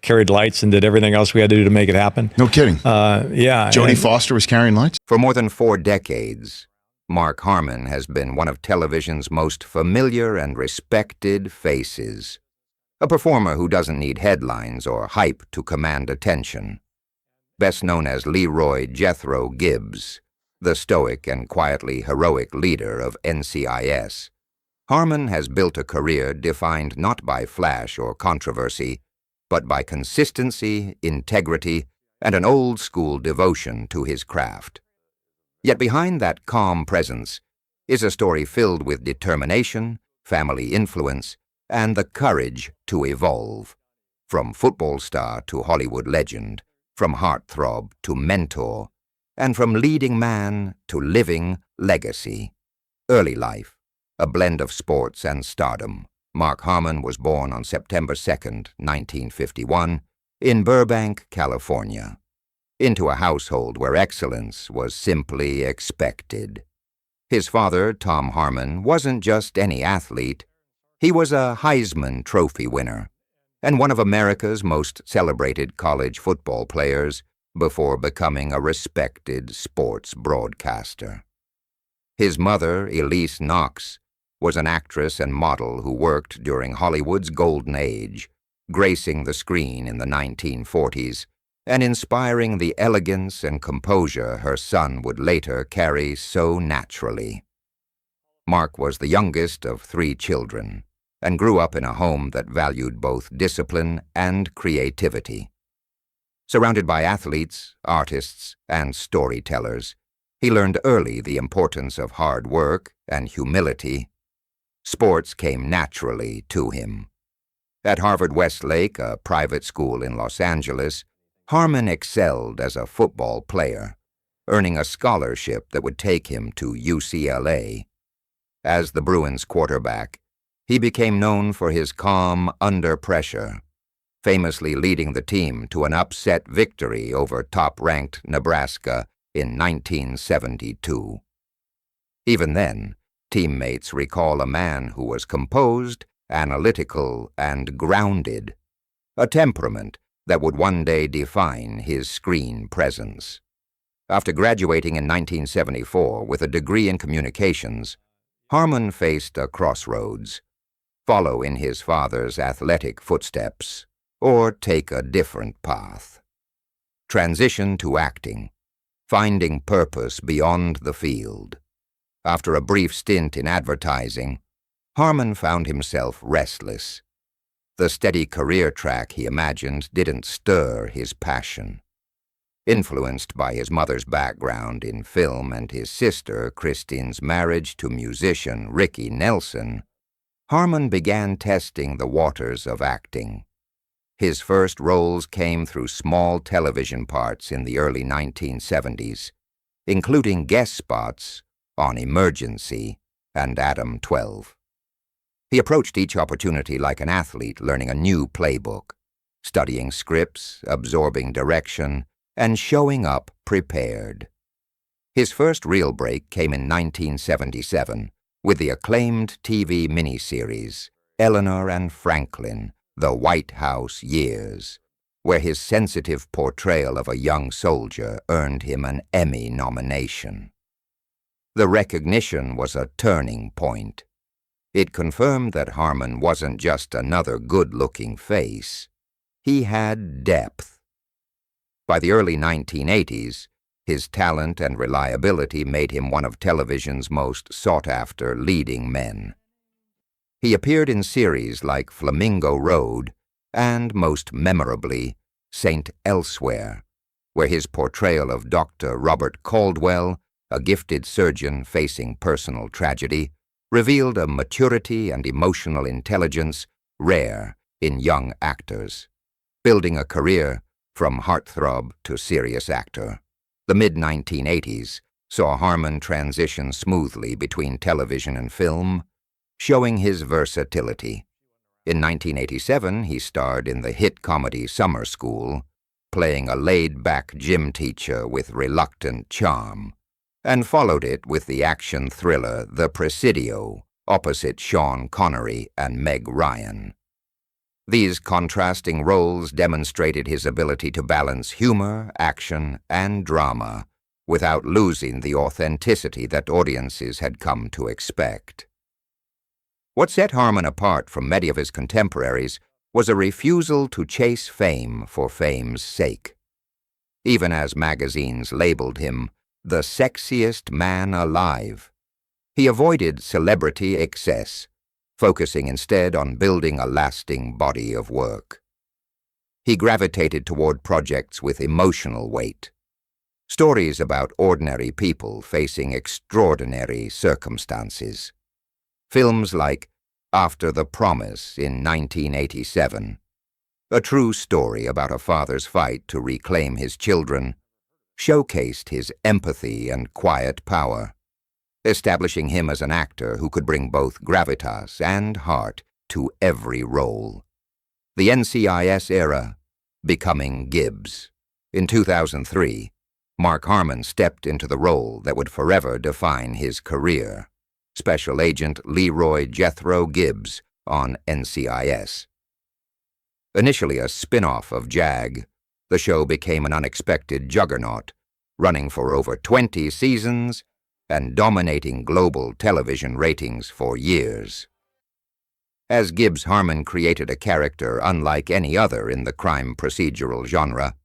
carried lights and did everything else we had to do to make it happen. No kidding. Yeah. Jodie Foster was carrying lights? For more than 4 decades, Mark Harmon has been one of television's most familiar and respected faces. A performer who doesn't need headlines or hype to command attention. Best known as Leroy Jethro Gibbs, the stoic and quietly heroic leader of NCIS, Harmon has built a career defined not by flash or controversy, but by consistency, integrity, and an old-school devotion to his craft. Yet behind that calm presence is a story filled with determination, family influence, and the courage to evolve. From football star to Hollywood legend, from heartthrob to mentor, and from leading man to living legacy. Early life, a blend of sports and stardom. Mark Harmon was born on September 2nd, 1951, in Burbank, California, into a household where excellence was simply expected. His father, Tom Harmon, wasn't just any athlete. He was a Heisman Trophy winner and one of America's most celebrated college football players before becoming a respected sports broadcaster. His mother, Elise Knox, was an actress and model who worked during Hollywood's golden age, gracing the screen in the 1940s and inspiring the elegance and composure her son would later carry so naturally. Mark was the youngest of 3 children and grew up in a home that valued both discipline and creativity. Surrounded by athletes, artists, and storytellers, he learned early the importance of hard work and humility. Sports came naturally to him. At Harvard-Westlake, a private school in Los Angeles, Harmon excelled as a football player, earning a scholarship that would take him to UCLA. As the Bruins quarterback, he became known for his calm under pressure, famously leading the team to an upset victory over top-ranked Nebraska in 1972. Even then, teammates recall a man who was composed, analytical, and grounded, a temperament that would one day define his screen presence. After graduating in 1974 with a degree in communications, Harmon faced a crossroads: follow in his father's athletic footsteps, or take a different path. Transition to acting, finding purpose beyond the field. After a brief stint in advertising, Harmon found himself restless. The steady career track he imagined didn't stir his passion. Influenced by his mother's background in film and his sister Christine's marriage to musician Ricky Nelson, Harmon began testing the waters of acting. His first roles came through small television parts in the early 1970s, including guest spots on Emergency and Adam 12. He approached each opportunity like an athlete learning a new playbook, studying scripts, absorbing direction, and showing up prepared. His first real break came in 1977 with the acclaimed TV miniseries Eleanor and Franklin, The White House Years, where his sensitive portrayal of a young soldier earned him an Emmy nomination. The recognition was a turning point. It confirmed that Harmon wasn't just another good-looking face. He had depth. By the early 1980s, his talent and reliability made him one of television's most sought-after leading men. He appeared in series like Flamingo Road and, most memorably, St. Elsewhere, where his portrayal of Dr. Robert Caldwell, a gifted surgeon facing personal tragedy, revealed a maturity and emotional intelligence rare in young actors, building a career from heartthrob to serious actor. The mid-1980s saw Harmon transition smoothly between television and film, showing his versatility. In 1987, he starred in the hit comedy Summer School, playing a laid-back gym teacher with reluctant charm, and followed it with the action thriller The Presidio, opposite Sean Connery and Meg Ryan. These contrasting roles demonstrated his ability to balance humor, action, and drama without losing the authenticity that audiences had come to expect. What set Harmon apart from many of his contemporaries was a refusal to chase fame for fame's sake. Even as magazines labeled him the sexiest man alive, he avoided celebrity excess, focusing instead on building a lasting body of work. He gravitated toward projects with emotional weight, stories about ordinary people facing extraordinary circumstances. Films like After the Promise in 1987, a true story about a father's fight to reclaim his children, showcased his empathy and quiet power, establishing him as an actor who could bring both gravitas and heart to every role. The NCIS era, becoming Gibbs. In 2003, Mark Harmon stepped into the role that would forever define his career, Special Agent Leroy Jethro Gibbs on NCIS. Initially a spin-off of JAG, the show became an unexpected juggernaut, running for over 20 seasons and dominating global television ratings for years. As Gibbs, Harmon created a character unlike any other in the crime procedural genre,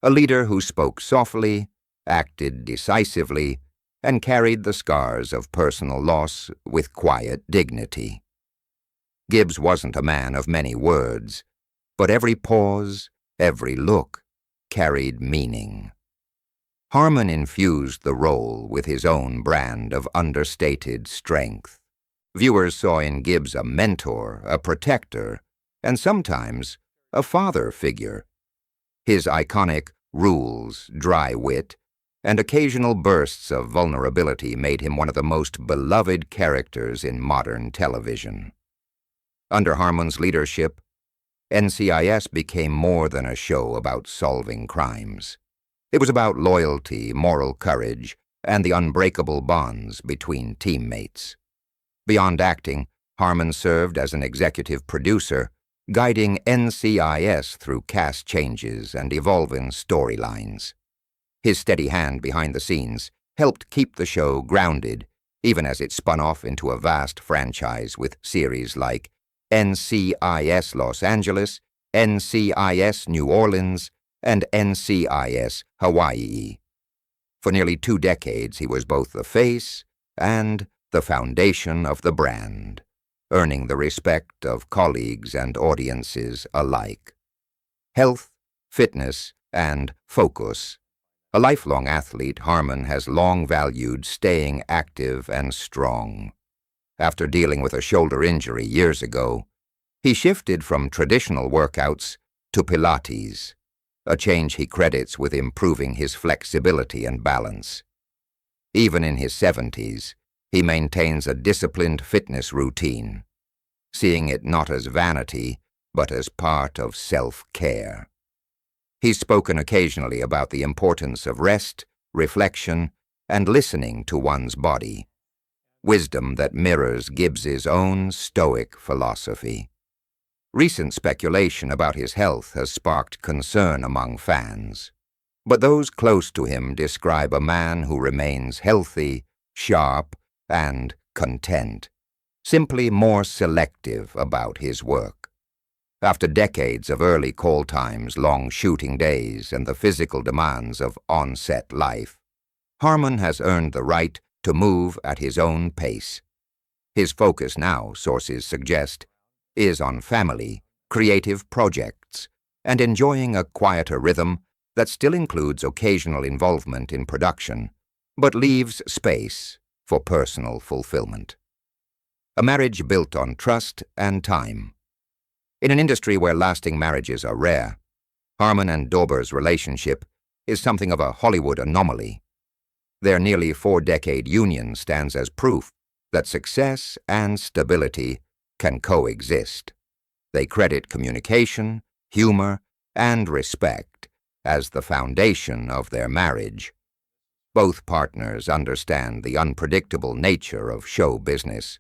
a leader who spoke softly, acted decisively, and carried the scars of personal loss with quiet dignity. Gibbs wasn't a man of many words, but every pause, every look, carried meaning. Harmon infused the role with his own brand of understated strength. Viewers saw in Gibbs a mentor, a protector, and sometimes a father figure. His iconic rules, dry wit, and occasional bursts of vulnerability made him one of the most beloved characters in modern television. Under Harmon's leadership, NCIS became more than a show about solving crimes. It was about loyalty, moral courage, and the unbreakable bonds between teammates. Beyond acting, Harmon served as an executive producer, guiding NCIS through cast changes and evolving storylines. His steady hand behind the scenes helped keep the show grounded, even as it spun off into a vast franchise with series like NCIS Los Angeles, NCIS New Orleans, and NCIS Hawaii. For nearly 2 decades, he was both the face and the foundation of the brand, earning the respect of colleagues and audiences alike. Health, fitness, and focus. A lifelong athlete, Harmon has long valued staying active and strong. After dealing with a shoulder injury years ago, he shifted from traditional workouts to Pilates, a change he credits with improving his flexibility and balance. Even in his 70s, he maintains a disciplined fitness routine, seeing it not as vanity, but as part of self-care. He's spoken occasionally about the importance of rest, reflection, and listening to one's body, wisdom that mirrors Gibbs's own stoic philosophy. Recent speculation about his health has sparked concern among fans, but those close to him describe a man who remains healthy, sharp, and content, simply more selective about his work. After decades of early call times, long shooting days, and the physical demands of on-set life, Harmon has earned the right to move at his own pace. His focus now, sources suggest, is on family, creative projects, and enjoying a quieter rhythm that still includes occasional involvement in production, but leaves space for personal fulfillment. A marriage built on trust and time. In an industry where lasting marriages are rare, Harmon and Dauber's relationship is something of a Hollywood anomaly. Their nearly 4-decade union stands as proof that success and stability can coexist. They credit communication, humor, and respect as the foundation of their marriage. Both partners understand the unpredictable nature of show business,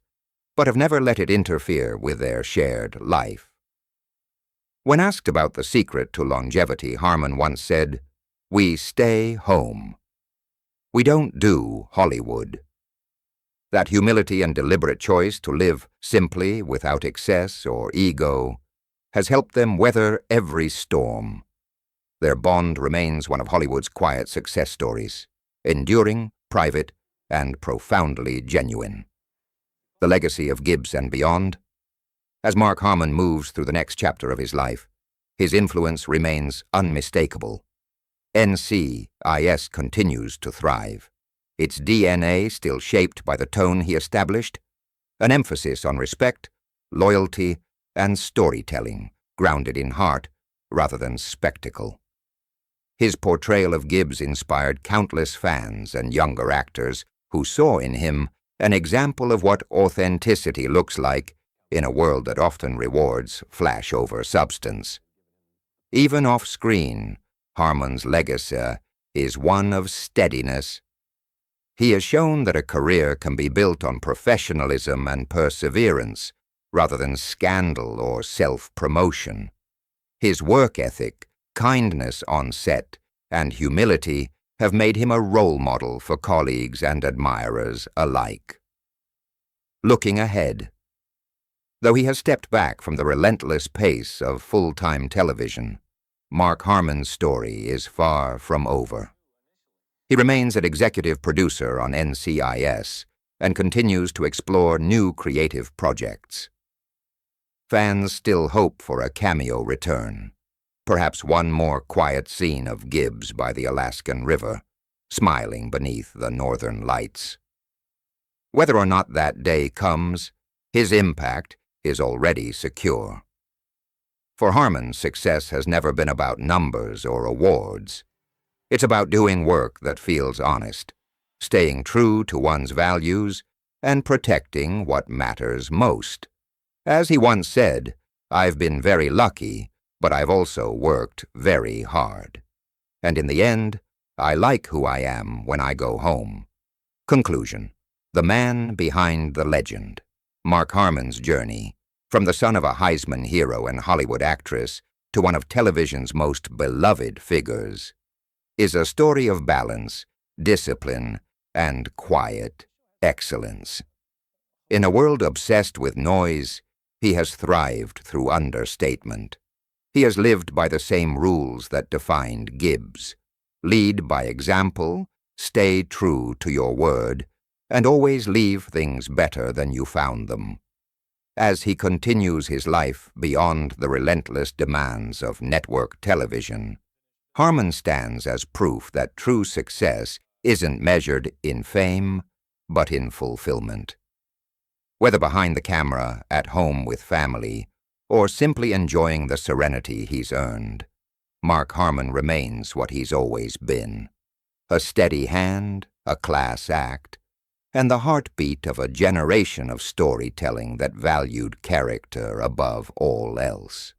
but have never let it interfere with their shared life. When asked about the secret to longevity, Harmon once said, "We stay home. We don't do Hollywood." That humility and deliberate choice to live simply without excess or ego has helped them weather every storm. Their bond remains one of Hollywood's quiet success stories, enduring, private, and profoundly genuine. The legacy of Gibbs and beyond. As Mark Harmon moves through the next chapter of his life, his influence remains unmistakable. NCIS continues to thrive, its DNA still shaped by the tone he established, an emphasis on respect, loyalty, and storytelling, grounded in heart rather than spectacle. His portrayal of Gibbs inspired countless fans and younger actors who saw in him an example of what authenticity looks like in a world that often rewards flash over substance. Even off-screen, Harmon's legacy is one of steadiness. He has shown that a career can be built on professionalism and perseverance rather than scandal or self-promotion. His work ethic, kindness on set, and humility have made him a role model for colleagues and admirers alike. Looking ahead. Though he has stepped back from the relentless pace of full-time television, Mark Harmon's story is far from over. He remains an executive producer on NCIS and continues to explore new creative projects. Fans still hope for a cameo return, perhaps one more quiet scene of Gibbs by the Alaskan River, smiling beneath the northern lights. Whether or not that day comes, his impact is already secure. For Harmon, success has never been about numbers or awards. It's about doing work that feels honest, staying true to one's values, and protecting what matters most. As he once said, "I've been very lucky, but I've also worked very hard. And in the end, I like who I am when I go home." Conclusion. The man behind the legend. Mark Harmon's journey, from the son of a Heisman hero and Hollywood actress to one of television's most beloved figures, is a story of balance, discipline, and quiet excellence. In a world obsessed with noise, he has thrived through understatement. He has lived by the same rules that defined Gibbs. Lead by example, stay true to your word, and always leave things better than you found them. As he continues his life beyond the relentless demands of network television, Harmon stands as proof that true success isn't measured in fame, but in fulfillment. Whether behind the camera, at home with family, or simply enjoying the serenity he's earned, Mark Harmon remains what he's always been: a steady hand, a class act, and the heartbeat of a generation of storytelling that valued character above all else.